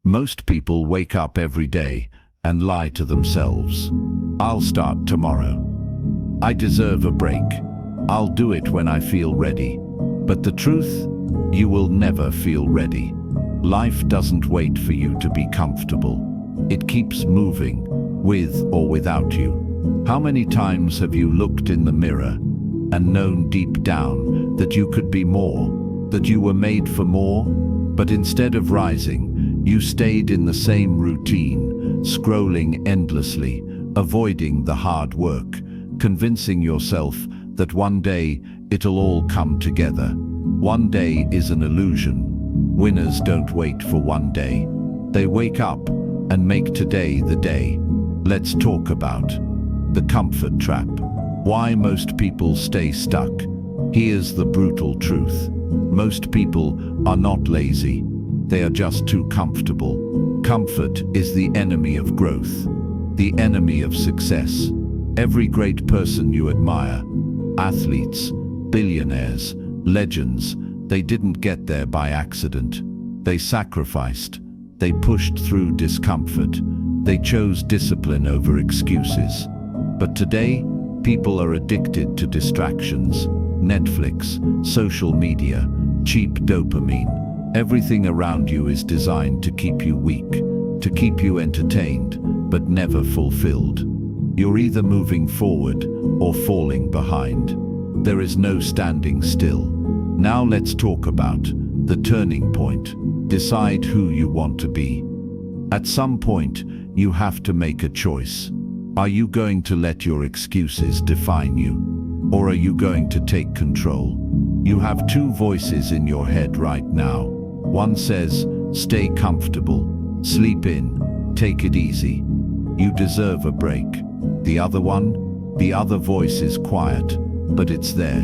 Most people wake up every day and lie to themselves. I'll start tomorrow. I deserve a break. I'll do it when I feel ready. But the truth, you will never feel ready. Life doesn't wait for you to be comfortable. It keeps moving, with or without you. How many times have you looked in the mirror and known deep down that you could be more, that you were made for more? But instead of rising, you stayed in the same routine, scrolling endlessly, avoiding the hard work, convincing yourself that one day it'll all come together. One day is an illusion. Winners don't wait for one day. They wake up and make today the day. Let's talk about the comfort trap. Why most people stay stuck. Here's the brutal truth. Most people are not lazy. They are just too comfortable. Comfort is the enemy of growth, the enemy of success. Every great person you admire, athletes, billionaires, legends, they didn't get there by accident. They sacrificed. They pushed through discomfort. They chose discipline over excuses. But today, people are addicted to distractions. Netflix, social media, cheap dopamine. Everything around you is designed to keep you weak, to keep you entertained, but never fulfilled. You're either moving forward or falling behind. There is no standing still. Now let's talk about the turning point. Decide who you want to be. At some point, you have to make a choice. Are you going to let your excuses define you? Or are you going to take control? You have two voices in your head right now. One says, stay comfortable, sleep in, take it easy. You deserve a break. The other voice is quiet, but it's there.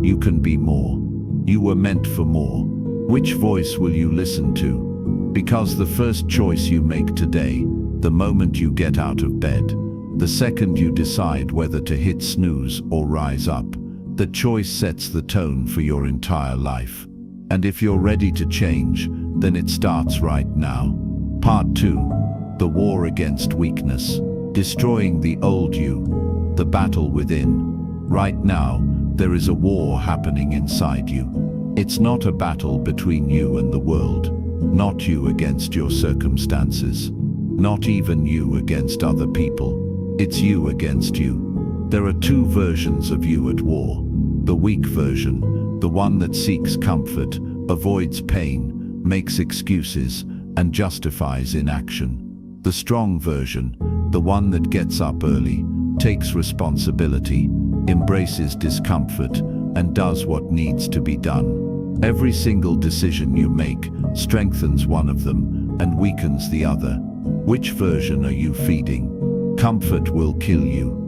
You can be more. You were meant for more. Which voice will you listen to? Because the first choice you make today, the moment you get out of bed, the second you decide whether to hit snooze or rise up, the choice sets the tone for your entire life. And if you're ready to change, then it starts right now. Part 2. The war against weakness. Destroying the old you. The battle within. Right now, there is a war happening inside you. It's not a battle between you and the world. Not you against your circumstances. Not even you against other people. It's you against you. There are two versions of you at war. The weak version, the one that seeks comfort, avoids pain, makes excuses, and justifies inaction. The strong version, the one that gets up early, takes responsibility, embraces discomfort, and does what needs to be done. Every single decision you make strengthens one of them and weakens the other. Which version are you feeding? Comfort will kill you.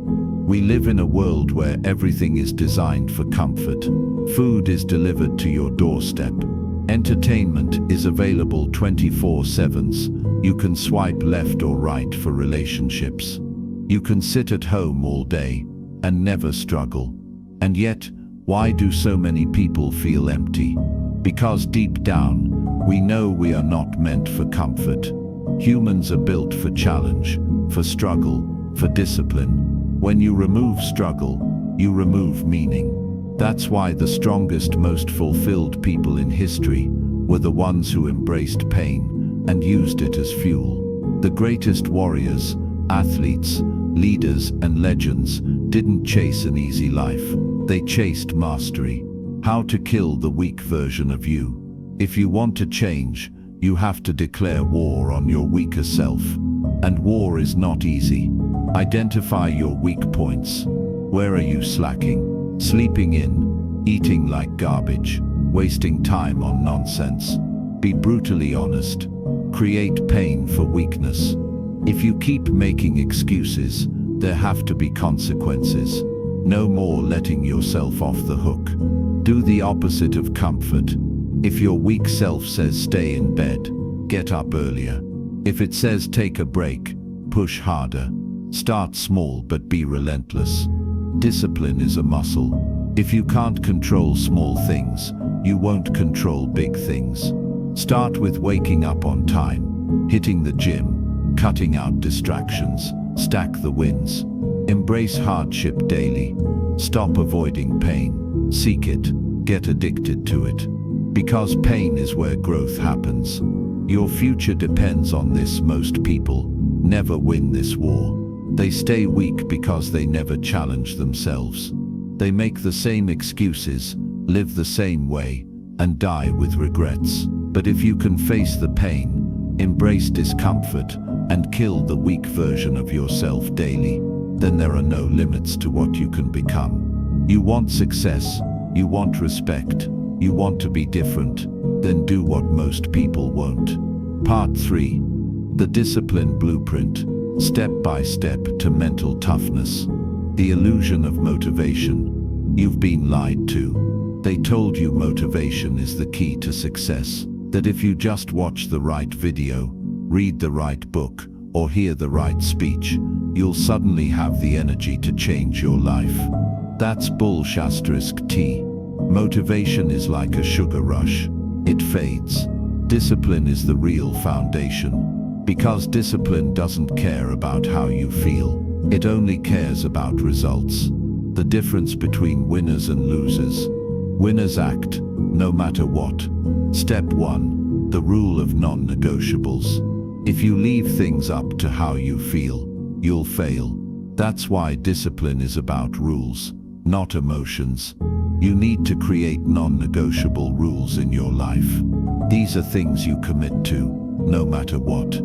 We live in a world where everything is designed for comfort. Food is delivered to your doorstep. Entertainment is available 24/7. You can swipe left or right for relationships. You can sit at home all day and never struggle. And yet, why do so many people feel empty? Because deep down, we know we are not meant for comfort. Humans are built for challenge, for struggle, for discipline. When you remove struggle, you remove meaning. That's why the strongest, most fulfilled people in history were the ones who embraced pain and used it as fuel. The greatest warriors, athletes, leaders, and legends didn't chase an easy life. They chased mastery. How to kill the weak version of you. If you want to change, you have to declare war on your weaker self. And war is not easy. Identify your weak points. Where are you slacking? Sleeping in, eating like garbage, wasting time on nonsense. Be brutally honest. Create pain for weakness. If you keep making excuses, there have to be consequences. No more letting yourself off the hook. Do the opposite of comfort. If your weak self says stay in bed, get up earlier. If it says take a break, push harder. Start small but be relentless. Discipline is a muscle. If you can't control small things, you won't control big things. Start with waking up on time. hitting the gym, cutting out distractions, stack the wins. Embrace hardship daily. Stop avoiding pain. Seek it. Get addicted to it. Because pain is where growth happens. Your future depends on this. Most people never win this war. They stay weak because they never challenge themselves. They make the same excuses, live the same way, and die with regrets. But if you can face the pain, embrace discomfort, and kill the weak version of yourself daily, then there are no limits to what you can become. You want success, you want respect, you want to be different, then do what most people won't. Part 3. The Discipline Blueprint. Step by step to mental toughness. The illusion of motivation. You've been lied to. They told you motivation is the key to success. That if you just watch the right video, read the right book, or hear the right speech, you'll suddenly have the energy to change your life. That's bullshit. Motivation is like a sugar rush. It fades. Discipline is the real foundation. Because discipline doesn't care about how you feel. It only cares about results. The difference between winners and losers. Winners act, no matter what. Step 1. The rule of non-negotiables. If you leave things up to how you feel, you'll fail. That's why discipline is about rules, not emotions. You need to create non-negotiable rules in your life. These are things you commit to, no matter what.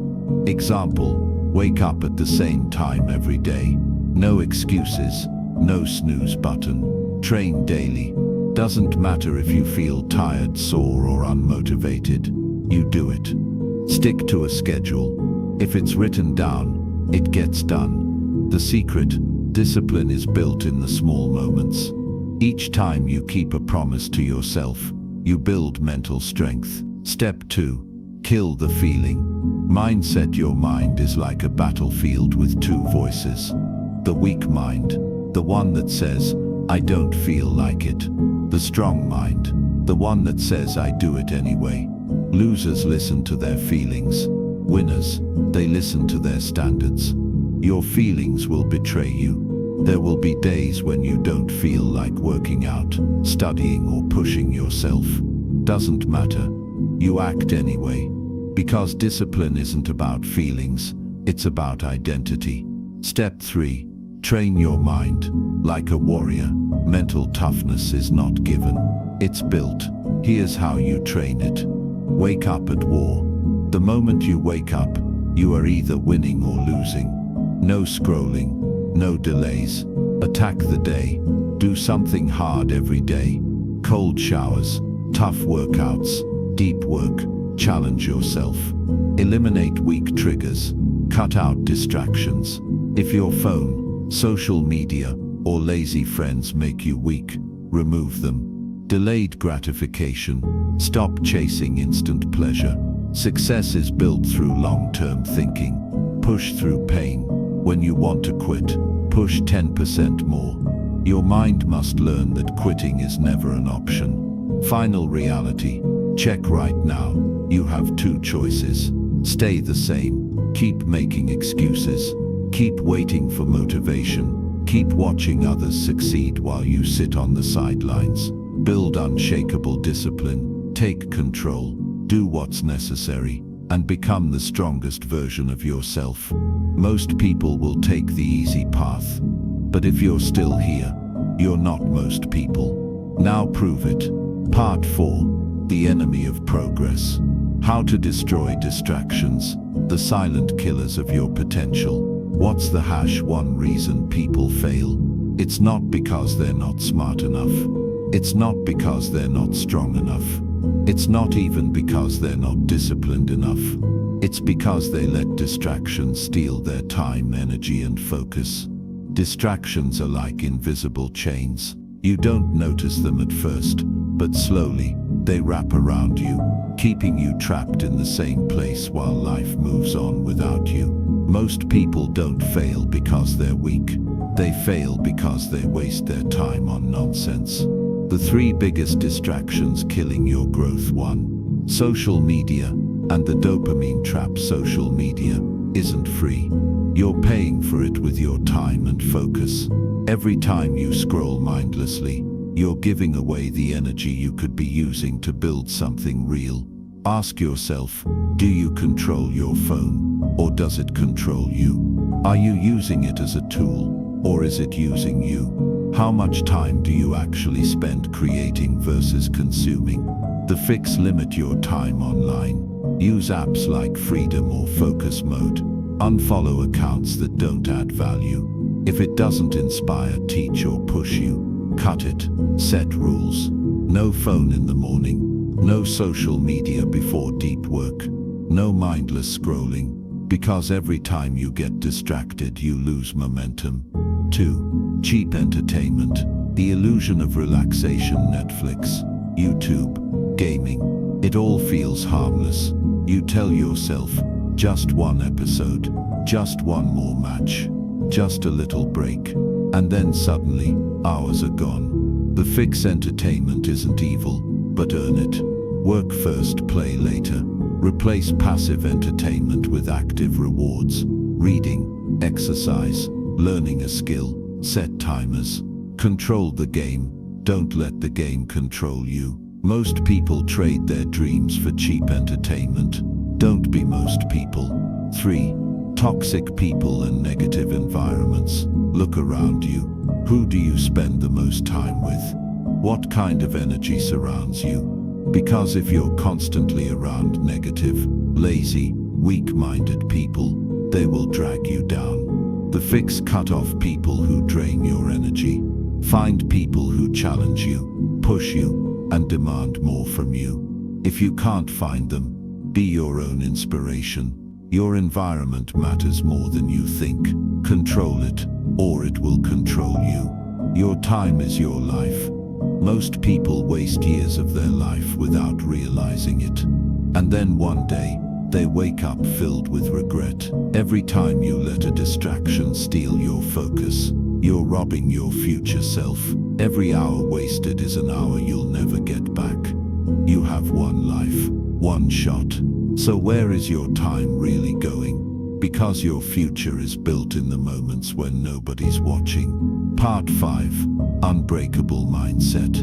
Example, wake up at the same time every day. No excuses, no snooze button. Train daily. Doesn't matter if you feel tired, sore, or unmotivated. You do it. Stick to a schedule. If it's written down, it gets done. The secret, discipline is built in the small moments. Each time you keep a promise to yourself, you build mental strength. Step 2. Kill the feeling. Mindset. Your mind is like a battlefield with two voices. The weak mind, the one that says, I don't feel like it. The strong mind, the one that says, I do it anyway. Losers listen to their feelings. Winners, they listen to their standards. Your feelings will betray you. There will be days when you don't feel like working out, studying, or pushing yourself. Doesn't matter. You act anyway. Because discipline isn't about feelings, it's about identity. Step 3. Train your mind. Like a warrior, mental toughness is not given. It's built. Here's how you train it. Wake up at war. The moment you wake up, you are either winning or losing. No scrolling, no delays. Attack the day. Do something hard every day. Cold showers, tough workouts, deep work. Challenge yourself. Eliminate weak triggers. Cut out distractions. If your phone, social media, or lazy friends make you weak, remove them. Delayed gratification. Stop chasing instant pleasure. Success is built through long-term thinking. Push through pain. When you want to quit, push 10% more. Your mind must learn that quitting is never an option. Final reality. Check right now. You have two choices. Stay the same. Keep making excuses. Keep waiting for motivation. Keep watching others succeed while you sit on the sidelines. Build unshakable discipline. Take control. Do what's necessary. And become the strongest version of yourself. Most people will take the easy path. But if you're still here, you're not most people. Now prove it. Part 4. The enemy of progress. How to destroy distractions, the silent killers of your potential. What's the #1 reason people fail? It's not because they're not smart enough. It's not because they're not strong enough. It's not even because they're not disciplined enough. It's because they let distractions steal their time, energy, and focus. Distractions are like invisible chains. You don't notice them at first, but slowly, they wrap around you, keeping you trapped in the same place while life moves on without you. Most people don't fail because they're weak. They fail because they waste their time on nonsense. The 3 biggest distractions killing your growth. 1. Social media. And the dopamine trap, social media, isn't free. You're paying for it with your time and focus. Every time you scroll mindlessly, you're giving away the energy you could be using to build something real. Ask yourself, do you control your phone, or does it control you? Are you using it as a tool, or is it using you? How much time do you actually spend creating versus consuming? The fix: limit your time online. Use apps like Freedom or Focus Mode. Unfollow accounts that don't add value. If it doesn't inspire, teach, or push you, cut it. Set rules. No phone in the morning. No social media before deep work. No mindless scrolling, because every time you get distracted, you lose momentum. 2. Cheap entertainment. The illusion of relaxation. Netflix, YouTube, gaming. It all feels harmless. You tell yourself, just one episode, just one more match, just a little break. And then suddenly, hours are gone. The fix: entertainment isn't evil, but earn it. Work first, play later. Replace passive entertainment with active rewards. Reading, exercise, learning a skill. Set timers. Control the game. Don't let the game control you. Most people trade their dreams for cheap entertainment. Don't be most people. 3. Toxic people and negative environments. Look around you. Who do you spend the most time with? What kind of energy surrounds you? Because if you're constantly around negative, lazy, weak-minded people, they will drag you down. The fix: cut off people who drain your energy. Find people who challenge you, push you, and demand more from you. If you can't find them, be your own inspiration. Your environment matters more than you think. Control it, or it will control you. Your time is your life. Most people waste years of their life without realizing it. And then one day, they wake up filled with regret. Every time you let a distraction steal your focus, you're robbing your future self. Every hour wasted is an hour you'll never get back. You have one life, one shot. So where is your time really going? Because your future is built in the moments when nobody's watching. Part 5. Unbreakable mindset.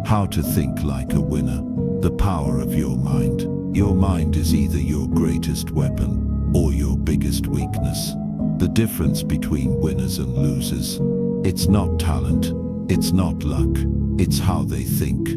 How to think like a winner. The power of your mind. Your mind is either your greatest weapon or your biggest weakness. The difference between winners and losers. It's not talent, it's not luck, it's how they think.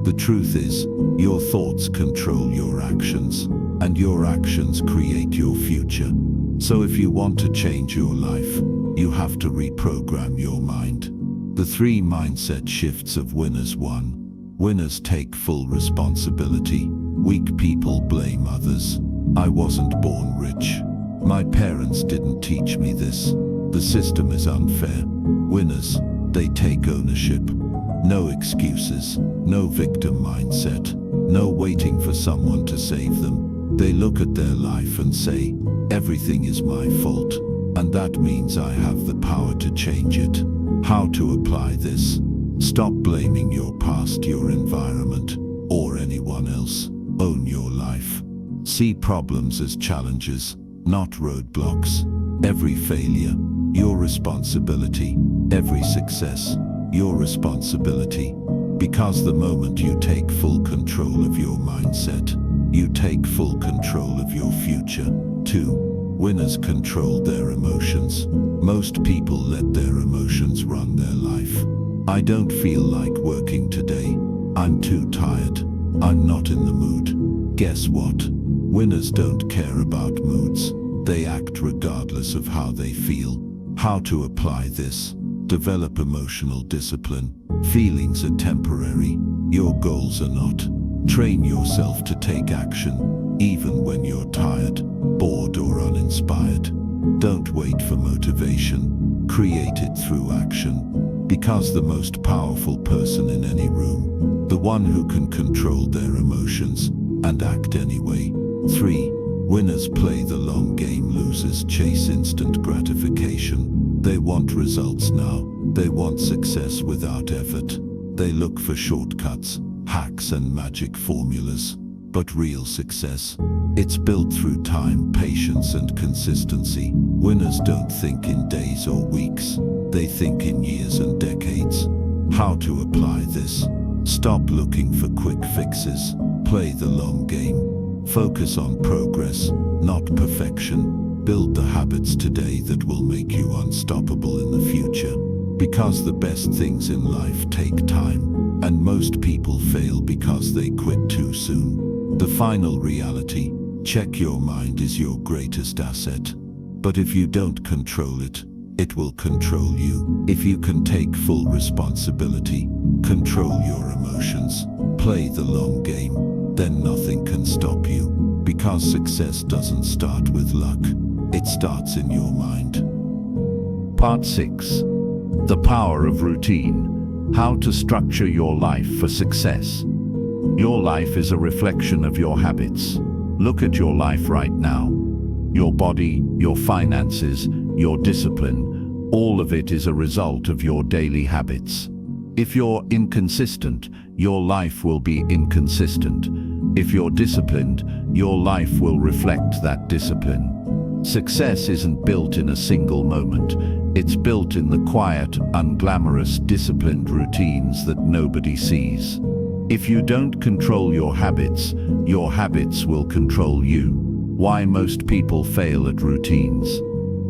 The truth is, your thoughts control your actions, and your actions create your future. So if you want to change your life, you have to reprogram your mind. The 3 mindset shifts of winners. 1. Winners take full responsibility. Weak people blame others. I wasn't born rich. My parents didn't teach me this. The system is unfair. Winners, they take ownership. No excuses, no victim mindset, no waiting for someone to save them. They look at their life and say, everything is my fault, and that means I have the power to change it. How to apply this? Stop blaming your past, your environment, or anyone else. Own your life. See problems as challenges, not roadblocks. Every failure, your responsibility. Every success, your responsibility. Because the moment you take full control of your mindset, you take full control of your future. 2. Winners control their emotions. Most people let their emotions run their life. I don't feel like working today. I'm too tired. I'm not in the mood. Guess what? Winners don't care about moods. They act regardless of how they feel. How to apply this? Develop emotional discipline. Feelings are temporary. Your goals are not. Train yourself to take action, even when you're tired, bored, or uninspired. Don't wait for motivation. Create it through action. Because the most powerful person in any room, the one who can control their emotions and act anyway. 3. Winners play the long game. Losers chase instant gratification. They want results now. They want success without effort. They look for shortcuts, hacks, and magic formulas. But real success, it's built through time, patience, and consistency. Winners don't think in days or weeks. They think in years and decades. How to apply this? Stop looking for quick fixes. Play the long game. Focus on progress, not perfection. Build the habits today that will make you unstoppable in the future. Because the best things in life take time, and most people fail because they quit too soon. The final reality: check your mind is your greatest asset. But if you don't control it, it will control you. If you can take full responsibility, control your emotions, play the long game, then nothing can stop you. Because success doesn't start with luck, it starts in your mind. Part 6. The power of routine. How to structure your life for success. Your life is a reflection of your habits. Look at your life right now. Your body, your finances, your discipline, all of it is a result of your daily habits. If you're inconsistent, your life will be inconsistent. If you're disciplined, your life will reflect that discipline. Success isn't built in a single moment. It's built in the quiet, unglamorous, disciplined routines that nobody sees. If you don't control your habits will control you. Why most people fail at routines?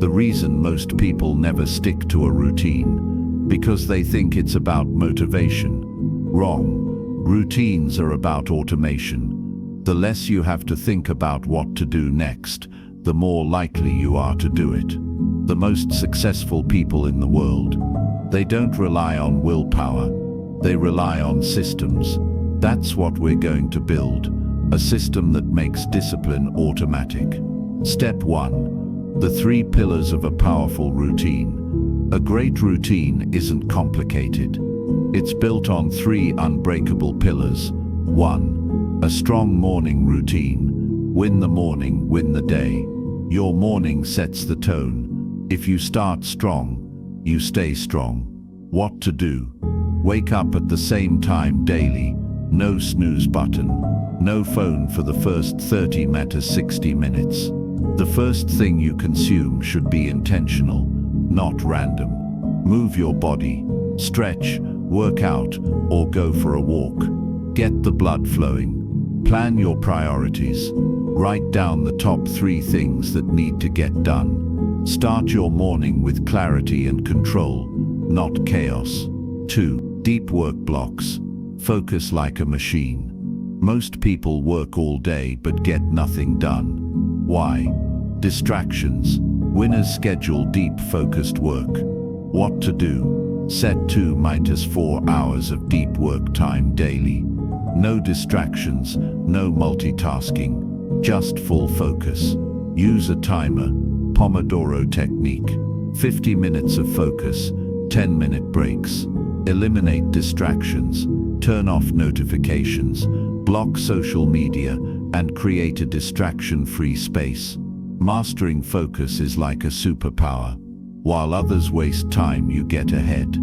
The reason most people never stick to a routine, because they think it's about motivation. Wrong. Routines are about automation. The less you have to think about what to do next, the more likely you are to do it. The most successful people in the world, they don't rely on willpower, they rely on systems. That's what we're going to build, a system that makes discipline automatic. Step 1. The 3 pillars of a powerful routine. A great routine isn't complicated. It's built on 3 unbreakable pillars. 1. A strong morning routine. Win the morning, win the day. Your morning sets the tone. If you start strong, you stay strong. What to do? Wake up at the same time daily. No snooze button. No phone for the first 30 to 60 minutes. The first thing you consume should be intentional, not random. Move your body. Stretch, work out, or go for a walk. Get the blood flowing. Plan your priorities. Write down the top 3 things that need to get done. Start your morning with clarity and control, not chaos. 2. Deep work blocks. Focus like a machine. Most people work all day but get nothing done. Why? Distractions. Winners schedule deep focused work. What to do? Set 2 to 4 hours of deep work time daily. No distractions, no multitasking, just full focus. Use a timer, Pomodoro technique. 50 minutes of focus, 10-minute breaks. Eliminate distractions, turn off notifications, block social media, and create a distraction-free space. Mastering focus is like a superpower. While others waste time, you get ahead.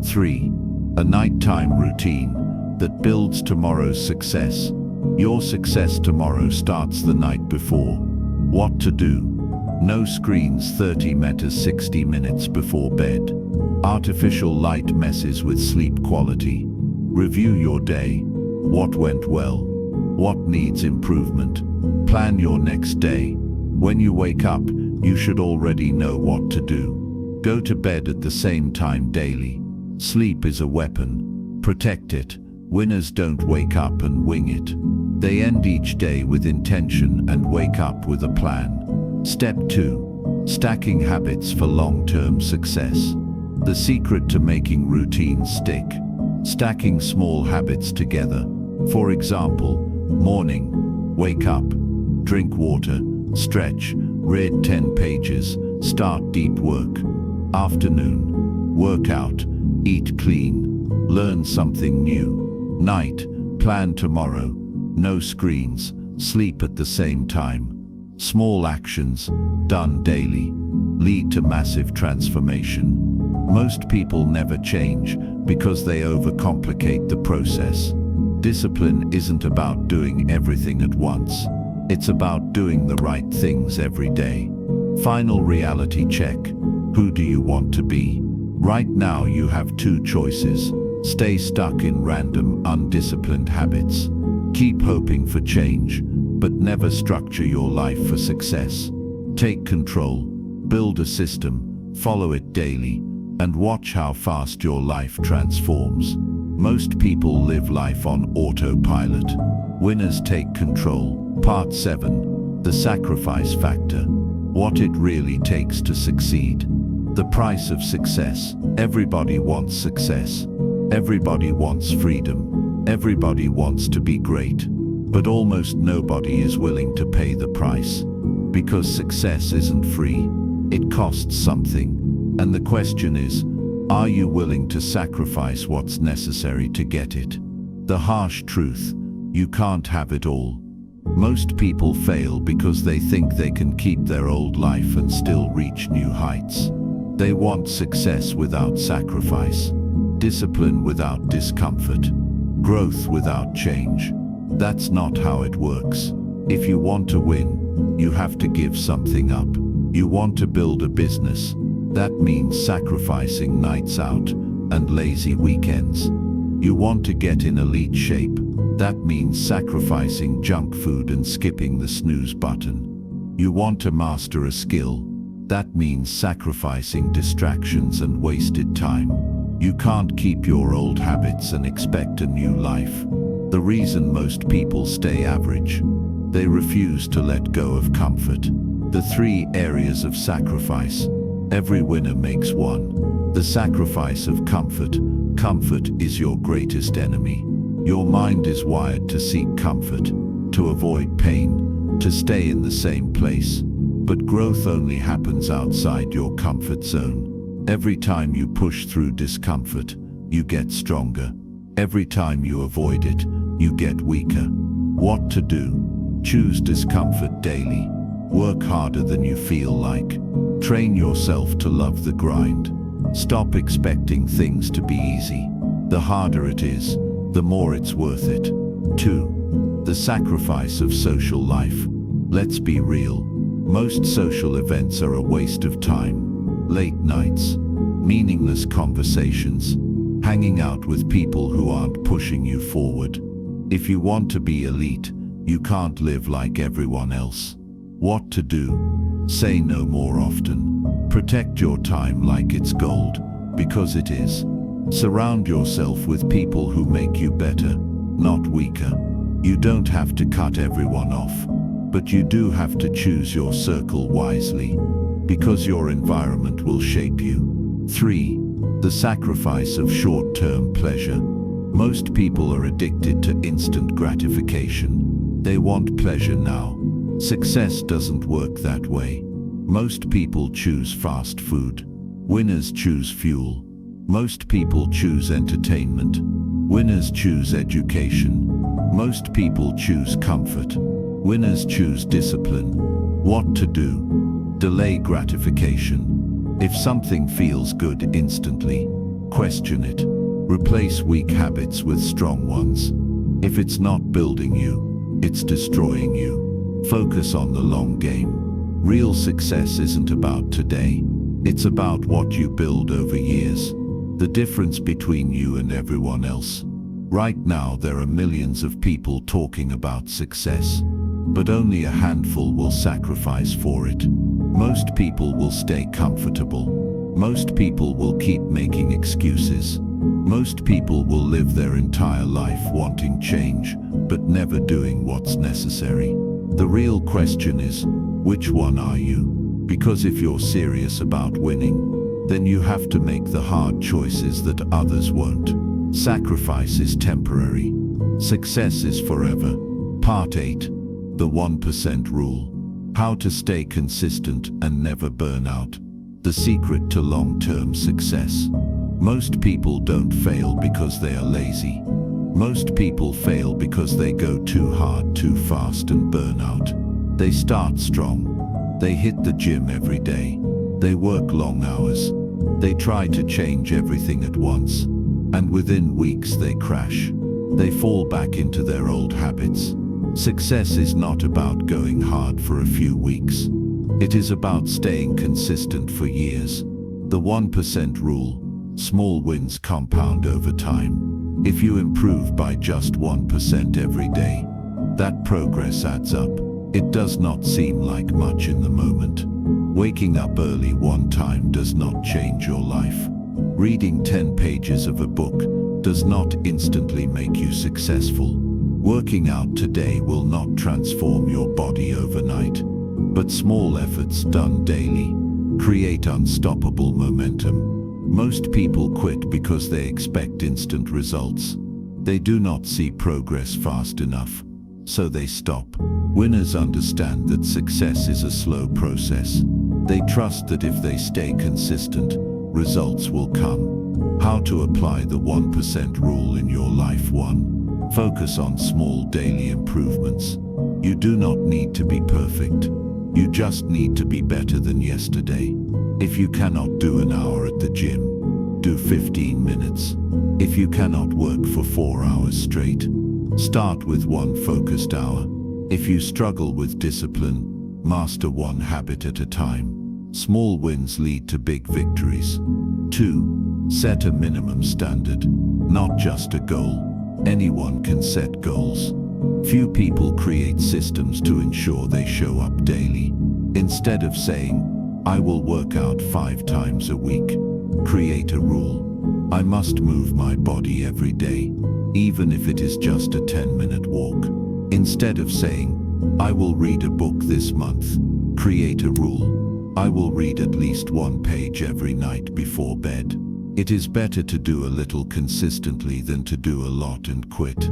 3. A nighttime routine that builds tomorrow's success. Your success tomorrow starts the night before. What to do? No screens 30 to 60 minutes before bed. Artificial light messes with sleep quality. Review your day. What went well? What needs improvement? Plan your next day. When you wake up, you should already know what to do. Go to bed at the same time daily. Sleep is a weapon. Protect it. Winners don't wake up and wing it. They end each day with intention and wake up with a plan. Step 2. Stacking habits for long-term success. The secret to making routines stick. Stacking small habits together. For example, morning, wake up, drink water, stretch, read 10 pages, start deep work. Afternoon, work out, eat clean, learn something new. Night, plan tomorrow, no screens, sleep at the same time. Small actions, done daily, lead to massive transformation. Most people never change because they overcomplicate the process. Discipline isn't about doing everything at once. It's about doing the right things every day. Final reality check. Who do you want to be? Right now you have two choices. Stay stuck in random, undisciplined habits. Keep hoping for change, but never structure your life for success. Take control, build a system, follow it daily, and watch how fast your life transforms. Most people live life on autopilot. Winners take control. Part 7. The sacrifice factor. What it really takes to succeed. The price of success. Everybody wants success. Everybody wants freedom. Everybody wants to be great. But almost nobody is willing to pay the price. Because success isn't free. It costs something. And the question is, are you willing to sacrifice what's necessary to get it? The harsh truth, you can't have it all. Most people fail because they think they can keep their old life and still reach new heights. They want success without sacrifice, discipline without discomfort, growth without change. That's not how it works. If you want to win, you have to give something up. You want to build a business. That means sacrificing nights out and lazy weekends. You want to get in elite shape. That means sacrificing junk food and skipping the snooze button. You want to master a skill. That means sacrificing distractions and wasted time. You can't keep your old habits and expect a new life. The reason most people stay average. They refuse to let go of comfort. The 3 areas of sacrifice. Every winner makes one. The sacrifice of comfort. Comfort is your greatest enemy. Your mind is wired to seek comfort, to avoid pain, to stay in the same place. But growth only happens outside your comfort zone. Every time you push through discomfort, you get stronger. Every time you avoid it, you get weaker. What to do? Choose discomfort daily. Work harder than you feel like. Train yourself to love the grind. Stop expecting things to be easy. The harder it is, the more it's worth it. 2. The sacrifice of social life. Let's be real. Most social events are a waste of time. Late nights, meaningless conversations, hanging out with people who aren't pushing you forward. If you want to be elite, you can't live like everyone else. What to do? Say no more often. Protect your time like it's gold, because it is. Surround yourself with people who make you better, not weaker. You don't have to cut everyone off, but you do have to choose your circle wisely, because your environment will shape you. 3. The sacrifice of short-term pleasure. Most people are addicted to instant gratification. They want pleasure now. Success doesn't work that way. Most people choose fast food. Winners choose fuel. Most people choose entertainment. Winners choose education. Most people choose comfort. Winners choose discipline. What to do? Delay gratification. If something feels good instantly, question it. Replace weak habits with strong ones. If it's not building you, it's destroying you. Focus on the long game. Real success isn't about today. It's about what you build over years. The difference between you and everyone else. Right now there are millions of people talking about success, but only a handful will sacrifice for it. Most people will stay comfortable. Most people will keep making excuses. Most people will live their entire life wanting change, but never doing what's necessary. The real question is, which one are you? Because if you're serious about winning, then you have to make the hard choices that others won't. Sacrifice is temporary. Success is forever. Part 8. The 1% rule. How to stay consistent and never burn out. The secret to long-term success. Most people don't fail because they are lazy. Most people fail because they go too hard too fast and burn out. They start strong. They hit the gym every day. They work long hours. They try to change everything at once. And within weeks they crash. they fall back into their old habits. Success is not about going hard for a few weeks. It is about staying consistent for years. The 1% rule: small wins compound over time. If you improve by just 1% every day, that progress adds up. It does not seem like much in the moment. Waking up early one time does not change your life. Reading 10 pages of a book does not instantly make you successful. Working out today will not transform your body overnight, but small efforts done daily create unstoppable momentum. Most people quit because they expect instant results. They do not see progress fast enough, so they stop. Winners understand that success is a slow process. They trust that if they stay consistent, results will come. How to apply the 1% rule in your life. 1. Focus on small daily improvements. You do not need to be perfect. You just need to be better than yesterday. If you cannot do an hour at the gym, do 15 minutes. If you cannot work for 4 hours straight, start with 1 focused hour. If you struggle with discipline, master 1 habit at a time. Small wins lead to big victories. 2. Set a minimum standard, not just a goal. Anyone can set goals. Few people create systems to ensure they show up daily. Instead of saying, "I will work out 5 times a week," create a rule. I must move my body every day, even if it is just a 10-minute walk. Instead of saying, "I will read a book this month," create a rule. I will read at least 1 page every night before bed. It is better to do a little consistently than to do a lot and quit.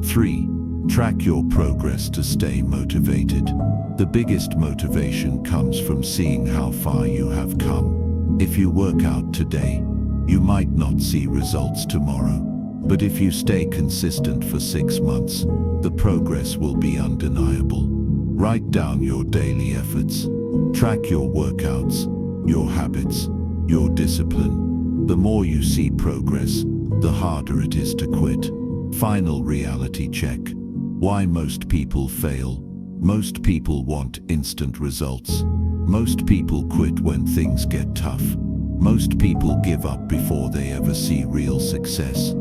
3. Track your progress to stay motivated. The biggest motivation comes from seeing how far you have come. If you work out today, you might not see results tomorrow. But if you stay consistent for 6 months, the progress will be undeniable. Write down your daily efforts. Track your workouts, your habits, your discipline. The more you see progress, the harder it is to quit. Final reality check. Why most people fail. Most people want instant results. Most people quit when things get tough. Most people give up before they ever see real success.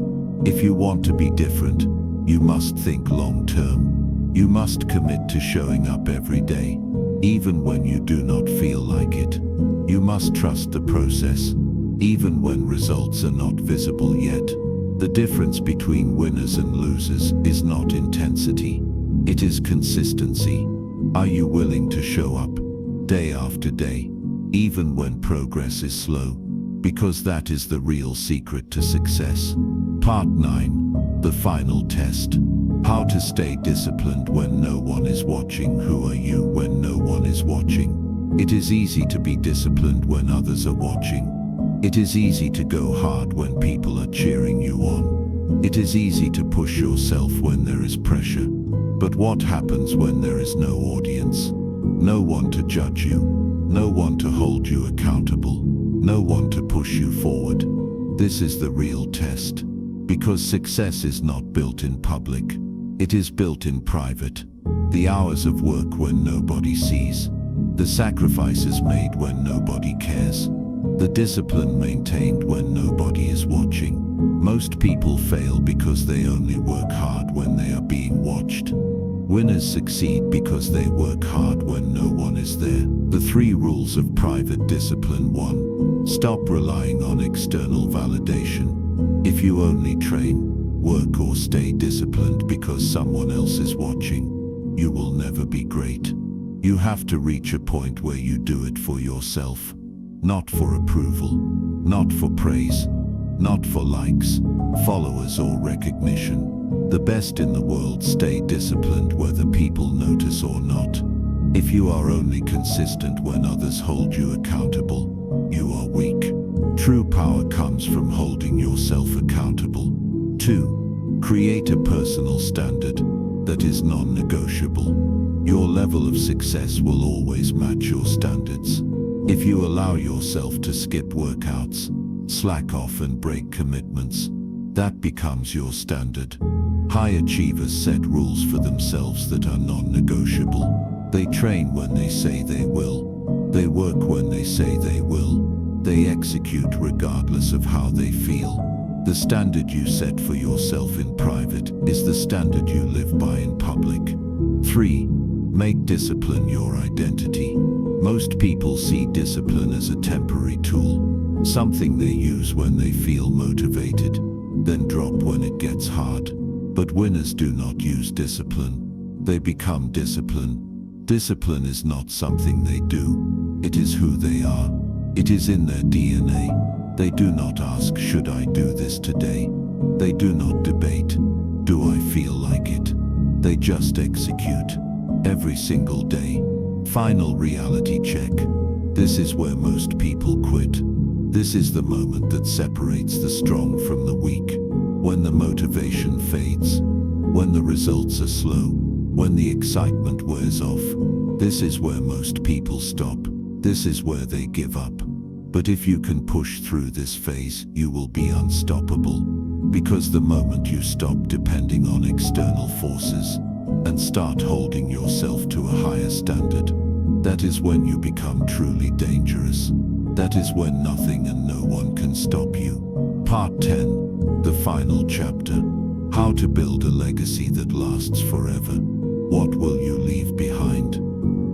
If you want to be different, you must think long term. You must commit to showing up every day, even when you do not feel like it. You must trust the process, even when results are not visible yet. The difference between winners and losers is not intensity. It is consistency. Are you willing to show up, day after day, even when progress is slow? Because that is the real secret to success. Part 9. The final test. How to stay disciplined when no one is watching. Who are you when no one is watching? It is easy to be disciplined when others are watching. It is easy to go hard when people are cheering you on. It is easy to push yourself when there is pressure. But what happens when there is no audience? No one to judge you. No one to hold you accountable. No one to push you forward. This is the real test. Because success is not built in public. It is built in private. The hours of work when nobody sees. The sacrifices made when nobody cares. The discipline maintained when nobody is watching. Most people fail because they only work hard when they are being watched. Winners succeed because they work hard when no one is there. The 3 rules of private discipline. 1. Stop relying on external validation. If you only train, work or stay disciplined because someone else is watching, you will never be great. You have to reach a point where you do it for yourself. Not for approval, not for praise, not for likes, followers or recognition. The best in the world stay disciplined whether people notice or not. If you are only consistent when others hold you accountable, you are weak. True power comes from holding yourself accountable. 2. Create a personal standard that is non-negotiable. Your level of success will always match your standards. If you allow yourself to skip workouts, slack off and break commitments, That becomes your standard. High achievers set rules for themselves that are non-negotiable. They train when they say they will. They work when they say they will. They execute regardless of how they feel. The standard you set for yourself in private is the standard you live by in public. 3. Make discipline your identity. Most people see discipline as a temporary tool, something they use when they feel motivated, then drop when it gets hard. But winners do not use discipline. They become discipline. Discipline is not something they do. It is who they are. It is in their DNA. They do not ask, should I do this today? They do not debate, do I feel like it? They just execute. Every single day. Final reality check. This is where most people quit. This is the moment that separates the strong from the weak. When the motivation fades. When the results are slow. When the excitement wears off. This is where most people stop. This is where they give up. But if you can push through this phase, you will be unstoppable. Because the moment you stop depending on external forces and start holding yourself to a higher standard, that is when you become truly dangerous. That is when nothing and no one can stop you. Part 10. The final chapter. How to build a legacy that lasts forever. What will you leave behind?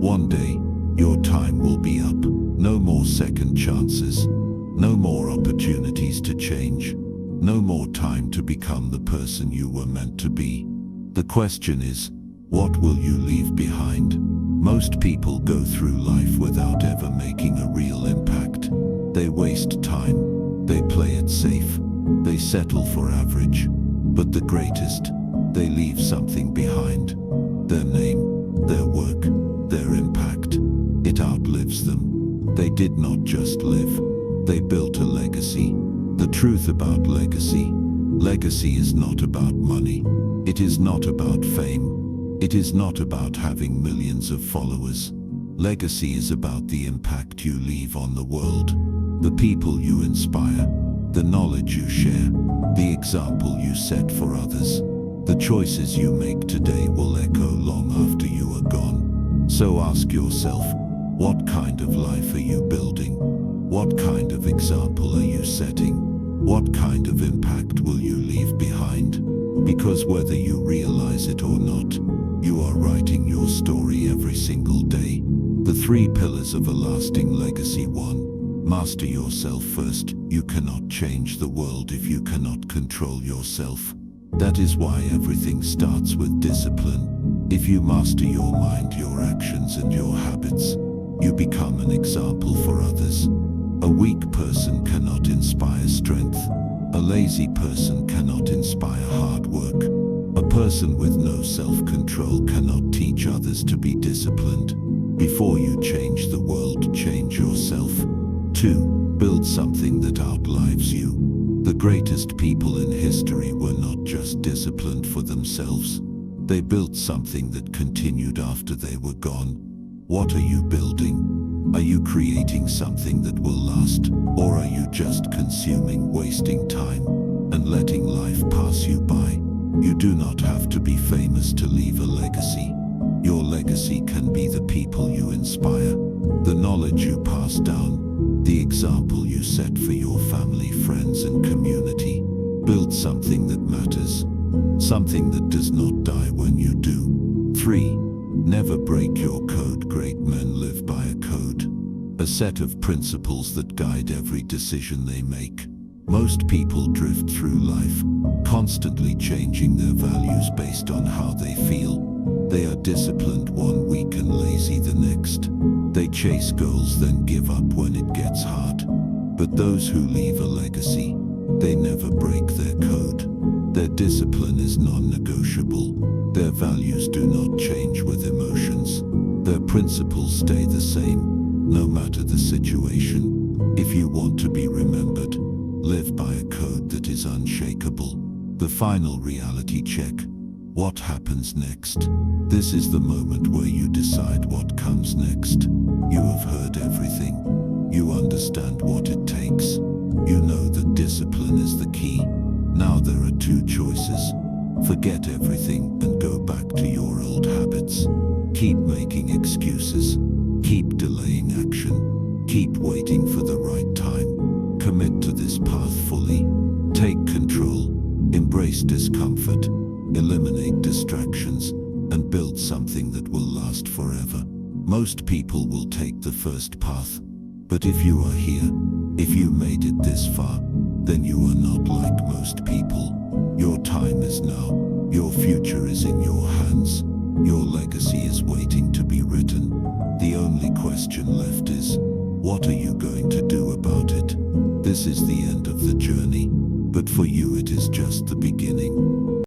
One day, your time will be up. No more second chances. No more opportunities to change. No more time to become the person you were meant to be. The question is, what will you leave behind? Most people go through life without ever making a real impact. They waste time. They play it safe. They settle for average. But the greatest, they leave something behind. Their name, their work, their impact. It outlives them. They did not just live. They built a legacy. The truth about legacy. Legacy is not about money. It is not about fame. It is not about having millions of followers. Legacy is about the impact you leave on the world. The people you inspire. The knowledge you share. The example you set for others. The choices you make today will echo long after you are gone. So ask yourself, what kind of life are you building? What kind of example are you setting? What kind of impact will you leave behind? Because whether you realize it or not, you are writing your story every single day. The 3 pillars of a lasting legacy. 1. Master yourself first. You cannot change the world if you cannot control yourself. That is why everything starts with discipline. If you master your mind, your actions, and your habits, you become an example for others. A weak person cannot inspire strength. A lazy person cannot inspire hard work. A person with no self-control cannot teach others to be disciplined. Before you change the world, change yourself. 2. Build something that outlives you. The greatest people in history were not just disciplined for themselves. They built something that continued after they were gone. What are you building? Are you creating something that will last? Or are you just consuming, wasting time, and letting life pass you by? You do not have to be famous to leave a legacy. Your legacy can be the people you inspire, the knowledge you pass down, the example you set for your family, friends, and community. Build something that matters, something that does not die when you do. 3. Never break your code. Great men live by a code, a set of principles that guide every decision they make. Most people drift through life, constantly changing their values based on how they feel. They are disciplined one week and lazy the next. They chase goals then give up when it gets hard. But those who leave a legacy, they never break their code. Their discipline is non-negotiable. Their values do not change with emotions. Their principles stay the same, no matter the situation. If you want to be remembered, live by a code that is unshakable. The final reality check. What happens next? This is the moment where you decide what comes next. You have heard everything. You understand what it takes. You know that discipline is the key. Now there are two choices. Forget everything and go back to your old habits. Keep making excuses. Keep delaying action. Keep waiting for the right time. Commit to this path fully. Take control. Embrace discomfort. Eliminate distractions and build something that will last forever. Most people will take the first path. But if you are here, if you made it this far, then you are not like most people. Your time is now. Your future is in your hands. Your legacy is waiting to be written. The only question left is, what are you going to do about it? This is the end of the journey, but for you it is just the beginning.